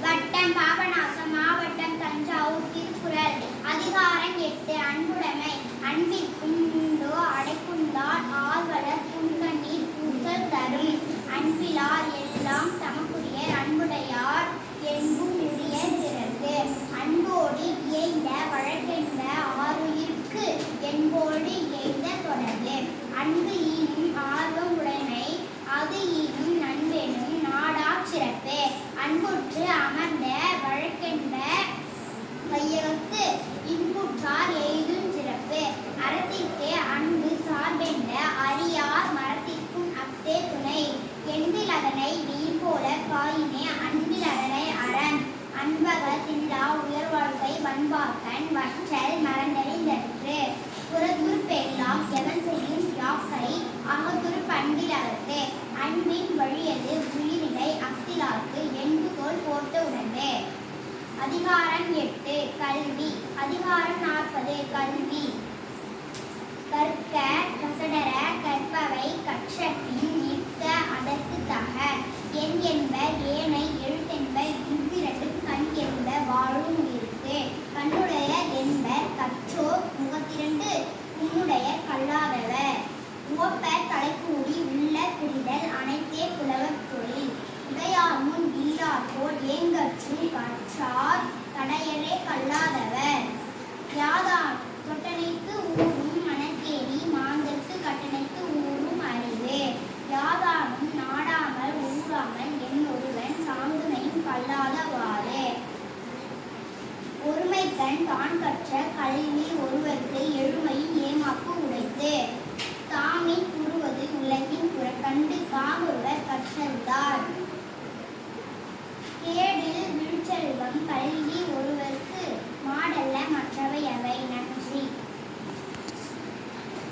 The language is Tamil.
வட்டம் பாபநாசம் மாவட்டம் தஞ்சாவூர் திருக்குறள் அதிகாரம் 8 அன்புடைமை அன்பிற்கும் உண்டோ அடைக்குண்டார் ஆழ்வலர் புன்கண்ணீர் பூசல் தரும் அன்பிலார் எல்லாம் தமக்குரியர் அன்புடையார் என்பும் உரிய பிறகு அன்போடு இயைந்த வழக்கென்ற ஆறுயிர்க்கு என்போடு இயைந்த தொடர்பு அன்பு ஈனும் ஆர்வம் உடைமை அது ஈனும் நண்பெனும் நாடா சிறப்பு அன்புற்று அமர்ந்த வழக்கென்ற கையகத்து இன்புற்றார் எய்தும் சிறப்பு அறத்திற்கு அன்பு சார்பென்ற அறியார் மரத்திற்கும் அஃதே துணை என்பில் அதனை நீர் போல காயினே அன்பில் அதனை அரண் அன்பக தில்லா உயர்வாழ்க்கை வன்பாக்கன் வற்றல் மறந்தறிந்தற்று புறதுர் பெல்லாம் எவன் செய்யும் யாக்கை அகதுர் பண்பில் அகத்து அன்பின் வழியது உயிரிடை அஃதிலார்க்கு என்புகோல் போட்டு உணர்ந்து அதிகாரம் 8 கல்வி அதிகாரம் 40 கல்வி கற்க கசடர கற்பவை கற்றபின் நிற்க அதற்கு தக எண் என்ப ஏனை எழுத்தென்ப இவ்விரண்டும் கண் என்ப வாழும் உயிருக்கு கண்ணுடைய என்ப கற்றோர் முகத்திரண்டு உன்னுடைய கல்லாதவர் உவப்ப தலைக்கூடி உள்ள புரிதல் அனைத்தே புலவர் தொழில் உடையார் முன் இல்லாதோர் ஏங்கற்றும் கற்றார் கடையரே கல்லாதவர் யாதார் தொட்டனைக்கு ஊரும் மணற்கேணி மாந்தற்கு கட்டணைக்கு ஊரும் அறிவு யாதானும் நாடாமல் ஊறாமல் என்னொருவன் சாந்துணையும் கல்லாதவாறு ஒருமைக்கண் தான் கற்ற கல்வி ஒருவருக்கு எழுமையும் ஏமாப்பு உடைத்து தாமே கூறுவது உலகின் புறக்கண்டு காவொருவர் கற்றல்தார் கேடில் விழுச்செல்வம் கல்வி ஒரு